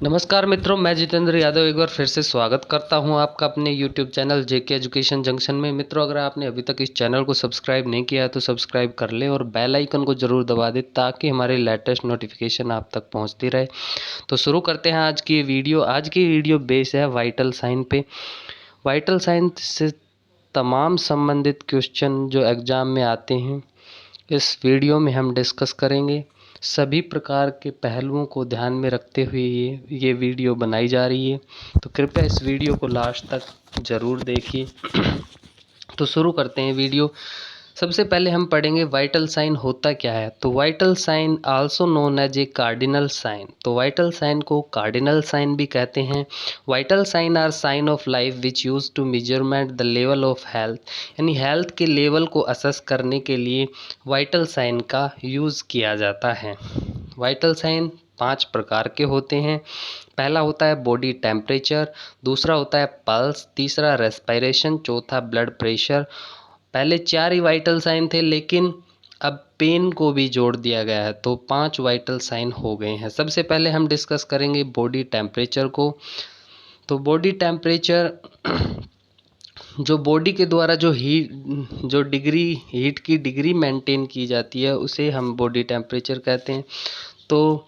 नमस्कार मित्रों, मैं जितेंद्र यादव एक बार फिर से स्वागत करता हूं आपका अपने YouTube चैनल जेके एजुकेशन जंक्शन में। मित्रों, अगर आपने अभी तक इस चैनल को सब्सक्राइब नहीं किया है तो सब्सक्राइब कर लें और बेल आइकन को ज़रूर दबा दें ताकि हमारे लेटेस्ट नोटिफिकेशन आप तक पहुंचती रहे। तो शुरू करते हैं आज की वीडियो। आज की वीडियो बेस है वाइटल साइन पे। वाइटल साइन से तमाम संबंधित क्वेश्चन जो एग्ज़ाम में आते हैं इस वीडियो में हम डिस्कस करेंगे। सभी प्रकार के पहलुओं को ध्यान में रखते हुए ये वीडियो बनाई जा रही है, तो कृपया इस वीडियो को लास्ट तक ज़रूर देखिए। तो शुरू करते हैं वीडियो। सबसे पहले हम पढ़ेंगे वाइटल साइन होता क्या है। तो vital sign also known as a cardinal sign. तो वाइटल साइन को कार्डिनल साइन भी कहते हैं। Vital sign are sign of life which use to measurement the level of health, यानी हेल्थ के लेवल को असेस करने के लिए वाइटल साइन का यूज़ किया जाता है। वाइटल साइन 5 प्रकार के होते हैं। पहला होता है बॉडी टेम्परेचर, दूसरा होता है पल्स, तीसरा रेस्पिरेशन, चौथा ब्लड प्रेशर। पहले 4 ही वाइटल साइन थे, लेकिन अब पेन को भी जोड़ दिया गया है, तो 5 वाइटल साइन हो गए हैं। सबसे पहले हम डिस्कस करेंगे बॉडी टेम्परेचर को। तो बॉडी टेम्परेचर जो बॉडी के द्वारा जो हीट की डिग्री मेंटेन की जाती है उसे हम बॉडी टेम्परेचर कहते हैं। तो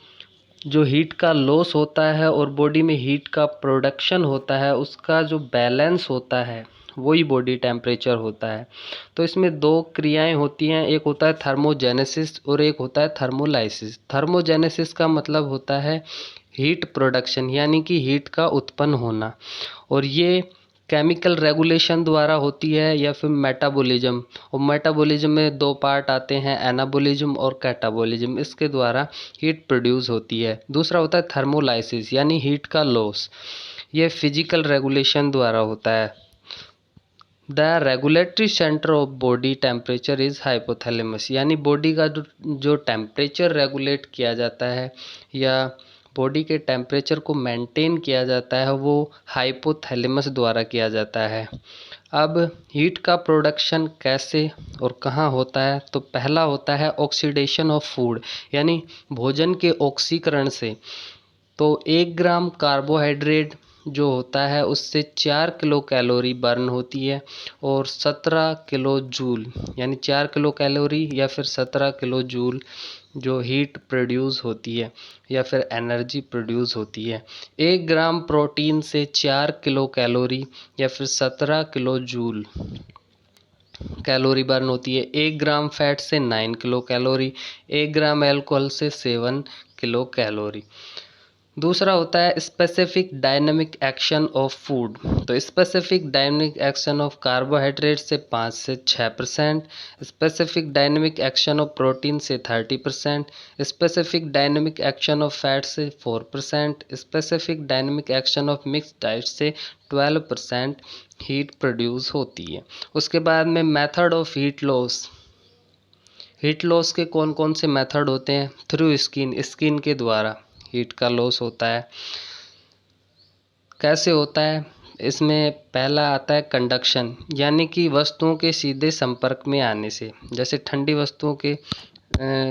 जो हीट का लॉस होता है और बॉडी में हीट का प्रोडक्शन होता है उसका जो बैलेंस होता है वही बॉडी टेम्परेचर होता है। तो इसमें 2 क्रियाएं होती हैं, एक होता है थर्मोजेनेसिस और एक होता है थर्मोलाइसिस। थर्मोजेनेसिस का मतलब होता है हीट प्रोडक्शन, यानी कि हीट का उत्पन्न होना, और ये केमिकल रेगुलेशन द्वारा होती है या फिर मेटाबॉलिज्म। और मेटाबॉलिज्म में 2 पार्ट आते हैं, एनाबॉलिज्म और कैटाबॉलिज्म। इसके द्वारा हीट प्रोड्यूस होती है। दूसरा होता है थर्मोलाइसिस, यानी हीट का लॉस। ये फिजिकल रेगुलेशन द्वारा होता है। The regulatory centre of body temperature is hypothalamus, यानी बॉडी का जो टेम्परेचर रेगुलेट किया जाता है या बॉडी के टेम्परेचर को मेंटेन किया जाता है वो हाइपोथैलेमस द्वारा किया जाता है। अब हीट का प्रोडक्शन कैसे और कहाँ होता है। तो पहला होता है ऑक्सीडेशन ऑफ फूड, यानी भोजन के ऑक्सीकरण से। तो 1 ग्राम कार्बोहाइड्रेट जो होता है उससे 4 किलो कैलोरी बर्न होती है और 17 किलो जूल, यानी 4 किलो कैलोरी या फिर 17 किलो जूल जो हीट प्रोड्यूस होती है या फिर एनर्जी प्रोड्यूस होती है। 1 ग्राम प्रोटीन से 4 किलो कैलोरी या फिर 17 किलो जूल कैलोरी बर्न होती है। 1 ग्राम फैट से 9 किलो कैलोरी, 1 ग्राम अल्कोहल से 7 किलो कैलोरी। दूसरा होता है specific dynamic action of food. तो specific dynamic action of carbohydrate से 5 से 6%, specific dynamic action of protein से 30%, specific dynamic action of fat से 4%, specific dynamic action of mixed diet से 12% हीट प्रोड्यूस होती है। उसके बाद में method of heat loss. Heat loss के कौन कौन से मेथड होते हैं। थ्रू स्किन, स्किन के द्वारा हीट का लॉस होता है। कैसे होता है, इसमें पहला आता है कंडक्शन, यानी कि वस्तुओं के सीधे संपर्क में आने से। जैसे ठंडी वस्तुओं के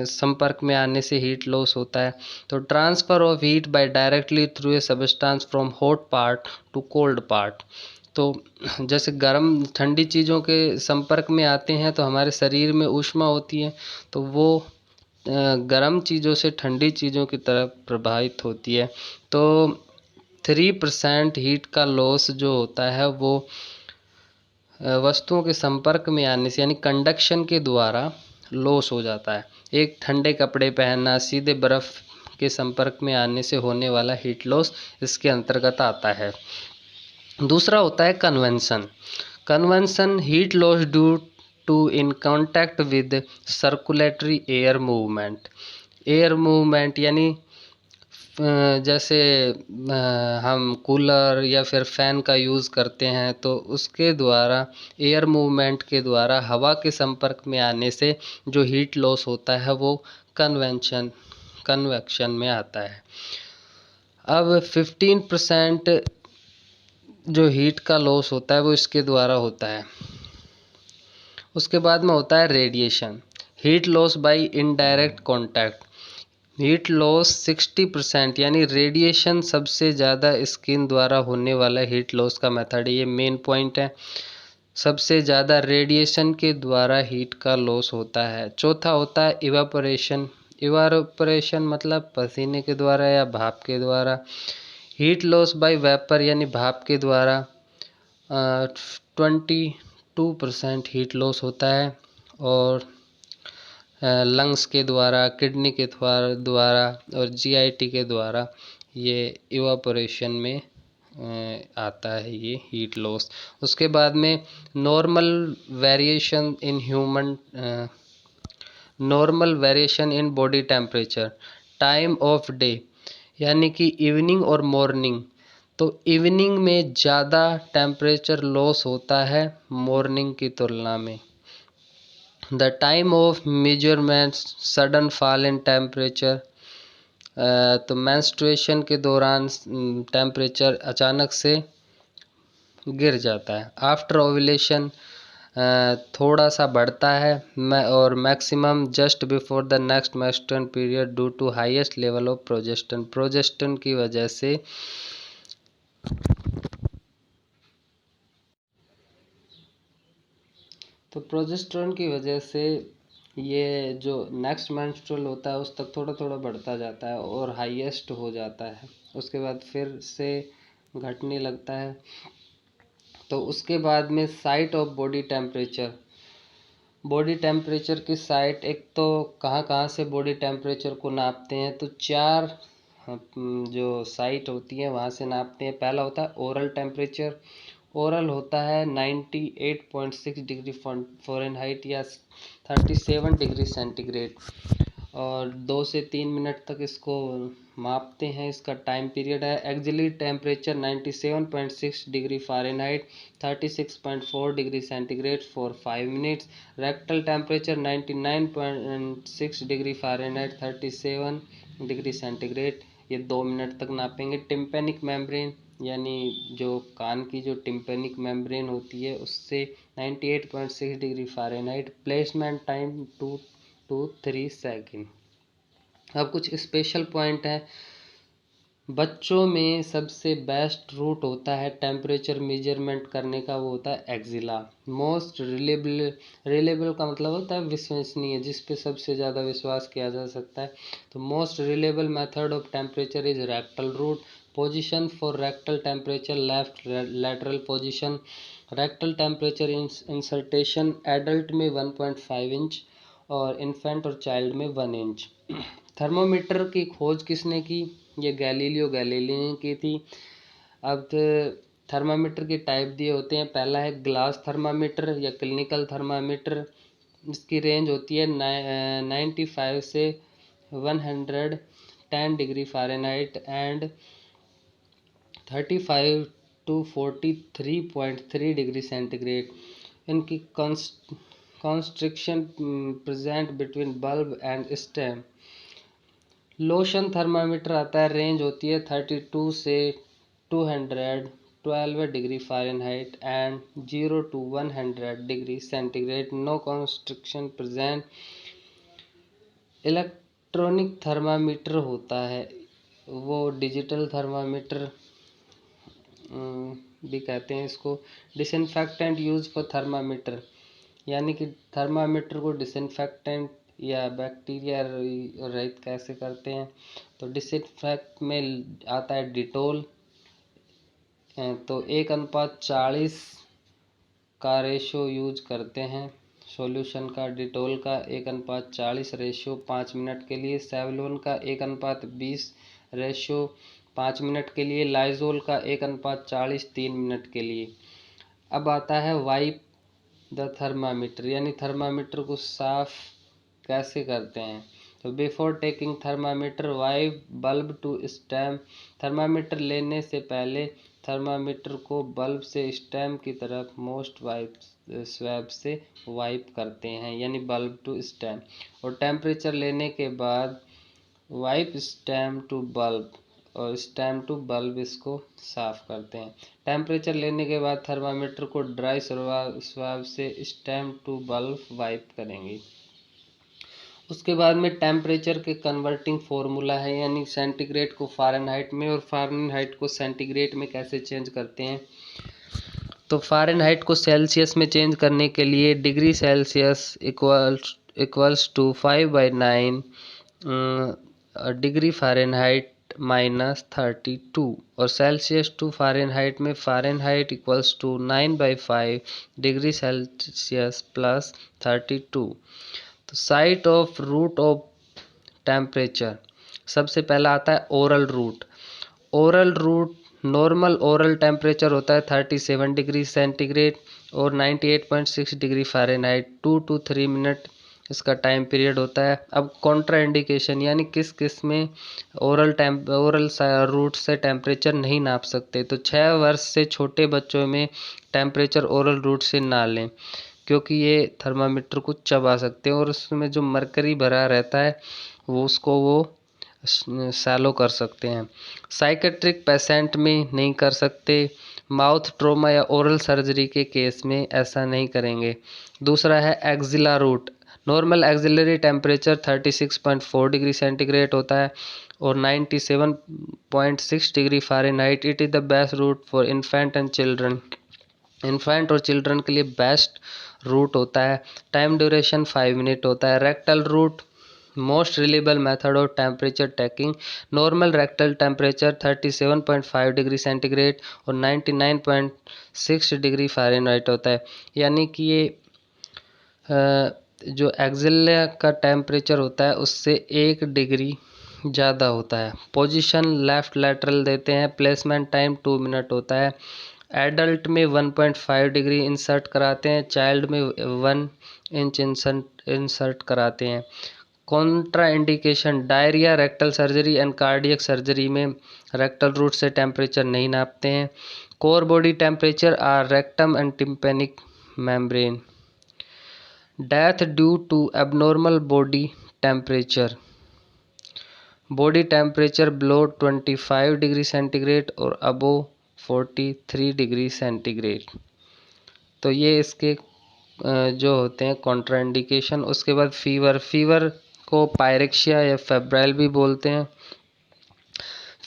संपर्क में आने से हीट लॉस होता है। तो transfer of heat bye directly through a substance from hot part two cold part. तो जैसे गर्म ठंडी चीज़ों के संपर्क में आते हैं तो हमारे शरीर में ऊष्मा होती है, तो वो गर्म चीज़ों से ठंडी चीज़ों की तरफ प्रभावित होती है। तो 3% हीट का लॉस जो होता है वो वस्तुओं के संपर्क में आने से, यानी कंडक्शन के द्वारा लॉस हो जाता है। एक ठंडे कपड़े पहनना, सीधे बर्फ़ के संपर्क में आने से होने वाला हीट लॉस इसके अंतर्गत आता है। दूसरा होता है convention. Convention heat loss due to in contact with circulatory air movement. Air movement यानी जैसे हम कूलर या फिर फ़ैन का यूज़ करते हैं तो उसके द्वारा एयर मूवमेंट के द्वारा हवा के संपर्क में आने से जो हीट लॉस होता है वो कन्वेक्शन में आता है। अब 15% जो हीट का लॉस होता है वो इसके द्वारा होता है। उसके बाद में होता है radiation, heat loss by indirect contact. Heat loss 60%, यानी रेडिएशन सबसे ज़्यादा स्किन द्वारा होने वाला हीट लॉस का मेथड है। ये मेन पॉइंट है, सबसे ज़्यादा रेडिएशन के द्वारा हीट का लॉस होता है। चौथा होता है इवापोरेशन। इवापोरेशन मतलब पसीने के द्वारा या भाप के द्वारा। हीट लॉस बाय वेपर यानी भाप के द्वारा 22% हीट लॉस होता है। और लंग्स के द्वारा, किडनी के द्वारा और जीआईटी के द्वारा ये इवापोरेशन में आता है ये हीट लॉस। उसके बाद में normal variation in body temperature, time of day, यानी कि इवनिंग और मॉर्निंग। तो इवनिंग में ज़्यादा टेम्परेचर लॉस होता है मॉर्निंग की तुलना में। The time of measurement, sudden fall in temperature, तो मेंस्ट्रुएशन के दौरान टेम्परेचर अचानक से गिर जाता है। आफ्टर ओव्यूलेशन थोड़ा सा बढ़ता है और maximum just before the next menstrual period due to highest level of progesterone. Progesterone की वजह से ये जो नेक्स्ट मेंस्ट्रुअल होता है उस तक थोड़ा थोड़ा बढ़ता जाता है और हाईएस्ट हो जाता है, उसके बाद फिर से घटने लगता है। तो उसके बाद में site of body temperature. Body temperature की साइट, एक तो कहाँ कहाँ से बॉडी टेम्परेचर को नापते हैं, तो 4 जो साइट होती हैं वहाँ से नापते हैं। पहला होता है ओरल टेम्परेचर। ओरल होता है 98.6 डिग्री फ़ारेनहाइट या 37 डिग्री सेंटीग्रेड, और 2 से 3 मिनट तक इसको मापते हैं। इसका टाइम पीरियड है। Axillary temperature 97.6 degree Fahrenheit 36.4 degree centigrade for 5 minutes. Rectal temperature 99.6 degree Fahrenheit 37 degree centigrade, ये 2 मिनट तक नापेंगे। टिम्पेनिक मेम्ब्रेन, यानी जो कान की जो टिम्पेनिक मेम्ब्रेन होती है उससे 98.6 degree Fahrenheit. Placement time 2 to 3 second. अब कुछ स्पेशल पॉइंट है। बच्चों में सबसे बेस्ट रूट होता है टेम्परेचर मेजरमेंट करने का, वो होता है एक्जिला। मोस्ट रिलेबल का मतलब होता है विश्वसनीय, जिस पे सबसे ज़्यादा विश्वास किया जा सकता है। तो most reliable method of temperature is rectal route. Position for rectal temperature, left lateral position. Rectal temperature insertion adult में 1.5 इंच और इन्फेंट और चाइल्ड में 1 इंच। थर्मोमीटर की खोज किसने की? ये गैलीलियो गैलीली ने की थी। अब थर्मामीटर के टाइप दिए होते हैं। पहला है ग्लास थर्मामीटर या क्लिनिकल थर्मामीटर। इसकी रेंज होती है 95 से 110 degree Fahrenheit and 35 to 43.3 degree centigrade. इनकी constriction present between bulb and stem. Lotion thermometer आता है, रेंज होती है 32 से 212 degree Fahrenheit and 0 to 100 degree centigrade. No constriction present. Electronic thermometer होता है, वो डिजिटल थर्मामीटर भी कहते हैं इसको। डिसइंफेक्टेंट यूज फॉर थर्मामीटर, यानी कि थर्मामीटर को डिसइंफेक्टेंट या बैक्टीरिया रहित कैसे करते हैं, तो डिसइंफेक्ट में आता है डिटोल। तो 1:40 का रेशो यूज करते हैं सॉल्यूशन का। डिटोल का 1:40 रेशो 5 मिनट के लिए। सेवलोन का 1:20 रेशो 5 मिनट के लिए। लाइजोल का 1:40 3 मिनट के लिए। अब आता है वाइप द थर्मामीटर, यानी थर्मामीटर को साफ कैसे करते हैं। तो before taking thermometer wipe bulb to stem. Thermometer लेने से पहले थर्मामीटर को बल्ब से स्टेम की तरफ मोस्ट वाइप स्वैब से वाइप करते हैं, यानी बल्ब टू स्टेम। और टेम्परेचर लेने के बाद वाइप स्टेम टू बल्ब और स्टेम टू बल्ब इसको साफ करते हैं। टेम्परेचर लेने के बाद थर्मामीटर को ड्राई स्वैब से स्टेम टू बल्ब वाइप करेंगे। उसके बाद में टेम्परेचर के कन्वर्टिंग फार्मूला है, यानी सेंटीग्रेड को फ़ारेनहाइट में और फ़ारेनहाइट को सेंटीग्रेड में कैसे चेंज करते हैं। तो फ़ारेनहाइट को सेल्सियस में चेंज करने के लिए degree Celsius equals to 5/9 degree Fahrenheit -32, और सेल्सियस टू फ़ारेनहाइट में Fahrenheit equals to 9/5 degree Celsius +32। तो site of route of temperature, सबसे पहला आता है oral route. Oral route normal oral temperature होता है 37 डिग्री सेंटीग्रेड और 98.6 डिग्री फ़ारेनहाइट। 2 to 3 मिनट इसका टाइम पीरियड होता है। अब कॉन्ट्रा इंडिकेशन, यानी किस किस में ओरल रूट से टेम्परेचर नहीं नाप सकते। तो 6 वर्ष से छोटे बच्चों में टेम्परेचर ओरल रूट से ना लें, क्योंकि ये थर्मामीटर को चबा सकते हैं और उसमें जो मरकरी भरा रहता है वो सैलो कर सकते हैं। साइकेट्रिक पेशेंट में नहीं कर सकते। माउथ ट्रोमा या ओरल सर्जरी के केस में ऐसा नहीं करेंगे। दूसरा है axilla route. Normal axillary temperature 36.4 degree centigrade होता है और 97.6 degree Fahrenheit. It is the best route for infant and children. Infant और चिल्ड्रन के लिए बेस्ट रूट होता है। टाइम ड्यूरेशन 5 मिनट होता है। Rectal route most reliable method of temperature taking. Normal rectal temperature 37.5 degree centigrade और 99.6 degree Fahrenheit होता है। यानी कि ये जो एक्सिला का टेम्परेचर होता है उससे 1 डिग्री ज़्यादा होता है। पोजीशन लेफ़्ट लैटरल देते हैं। प्लेसमेंट टाइम 2 मिनट होता है। एडल्ट में 1.5 डिग्री इंसर्ट कराते हैं। चाइल्ड में 1 इंच इंसर्ट कराते हैं। Contraindication, diarrhoea, rectal surgery and cardiac surgery में रेक्टल रूट से टेम्परेचर नहीं नापते हैं। Core body temperature are rectum and tympanic membrane. Death due to abnormal body temperature, body temperature below 25 degree centigrade और above 43 degree centigrade. तो ये इसके जो होते हैं कॉन्ट्राइंडिकेशन। उसके बाद फीवर को पायरेक्सिया या फेब्राइल भी बोलते हैं।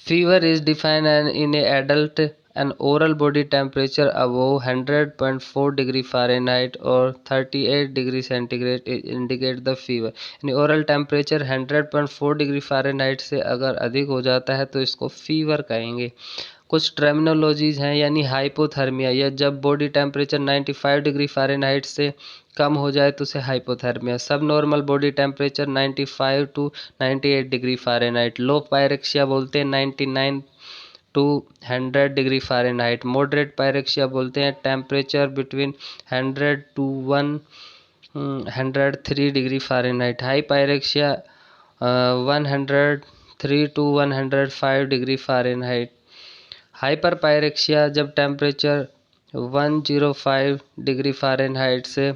Fever is defined in A adult N oral body temperature above 100.4 degree Fahrenheit और 38 degree centigrade indicate the fever. यानी ओरल टेम्परेचर 100.4 डिग्री फ़ारेनहाइट से अगर अधिक हो जाता है तो इसको फीवर कहेंगे। कुछ टर्मिनोलॉजीज हैं, यानी हाइपोथर्मिया, या जब बॉडी टेम्परेचर 95 डिग्री फ़ारेनहाइट से कम हो जाए तो उसे हाइपोथर्मिया। सब normal body temperature 95 to 98 degree Fahrenheit. Low pyrexia बोलते हैं 99 to 100 degree Fahrenheit. Moderate pyrexia बोलते हैं temperature between 100 to 103 degree Fahrenheit. High pyrexia 103 to 105 degree Fahrenheit. Hyper pyrexia जब टेम्परेचर 105 डिग्री फ़ारेनहाइट से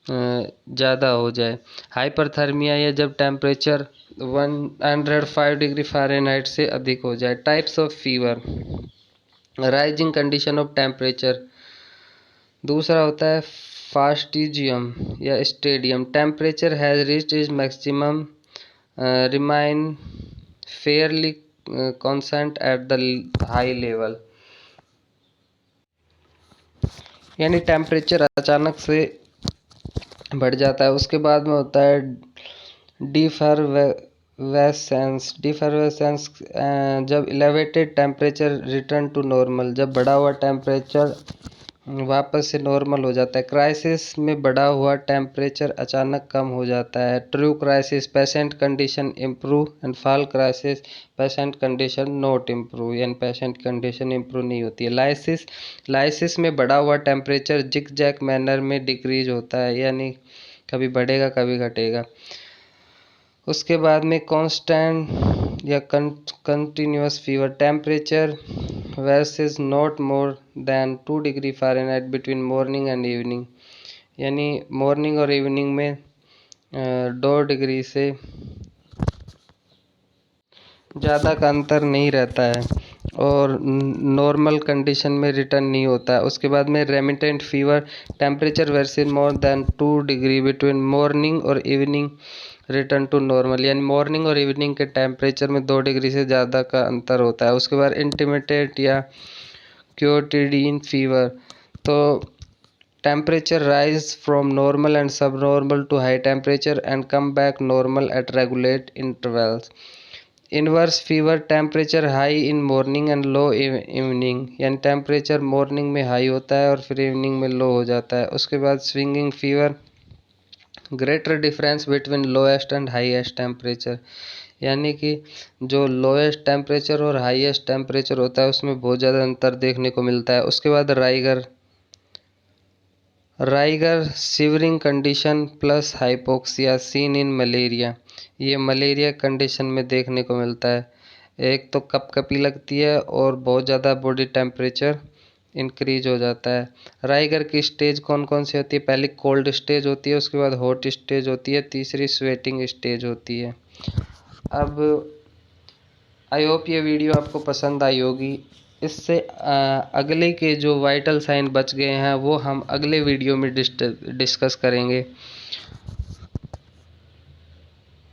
ज़्यादा हो जाए। हाइपरथर्मिया या जब टेम्परेचर 105 डिग्री फ़ारेनहाइट से अधिक हो जाए। Types of fever, rising condition of temperature. दूसरा होता है फास्टिजियम या stadium. Temperature has reached is maximum remain Fairlie constant at the high level. यानी टेम्परेचर अचानक से बढ़ जाता है। उसके बाद में होता है डिफरवेसेंस। जब elevated temperature return to normal, जब बढ़ा हुआ टेम्परेचर वापस से नॉर्मल हो जाता है। क्राइसिस में बढ़ा हुआ टेम्परेचर अचानक कम हो जाता है। True crisis, patient condition improve and fall crisis, patient condition not improve, यानी पेशेंट कंडीशन इम्प्रूव नहीं होती है। लाइसिस में बढ़ा हुआ टेम्परेचर जिग जैग मैनर में डिक्रीज होता है, यानी कभी बढ़ेगा कभी घटेगा। उसके बाद में कांस्टेंट या continuous fever. Temperature versus not more than 2 degree Fahrenheit between morning and evening, यानी मॉर्निंग और इवनिंग में 2 डिग्री से ज़्यादा का अंतर नहीं रहता है। और नॉर्मल कंडीशन में रिटर्न नहीं होता है। उसके बाद में remittent fever, temperature very more than 2 degree between morning और इवनिंग रिटर्न टू नॉर्मल, यानी मॉर्निंग और इवनिंग के टेम्परेचर में 2 डिग्री से ज़्यादा का अंतर होता है। उसके बाद इंटरमिटेंट या क्योटिडियन फीवर, तो temperature rise from normal and sub normal to high temperature and come back normal at regulate intervals. Inverse fever, temperature high in morning and low evening, यानी टेम्परेचर मॉर्निंग में high होता है और फिर evening में लो हो जाता है। उसके बाद swinging fever, greater difference between lowest and highest temperature, यानी कि जो लोएस्ट टेम्परेचर और हाईएस्ट टेम्परेचर होता है उसमें बहुत ज़्यादा अंतर देखने को मिलता है। उसके बाद rigor, shivering condition plus hypoxia seen in malaria, ये मलेरिया कंडीशन में देखने को मिलता है। एक तो कपकपी लगती है और बहुत ज़्यादा बॉडी टेम्परेचर इंक्रीज हो जाता है। राइगर की स्टेज कौन कौन सी होती है? पहली कोल्ड स्टेज होती है, उसके बाद हॉट स्टेज होती है, तीसरी स्वेटिंग स्टेज होती है। अब आई होप ये वीडियो आपको पसंद आई होगी। इससे अगले के जो वाइटल साइन बच गए हैं वो हम अगले वीडियो में डिस्कस करेंगे।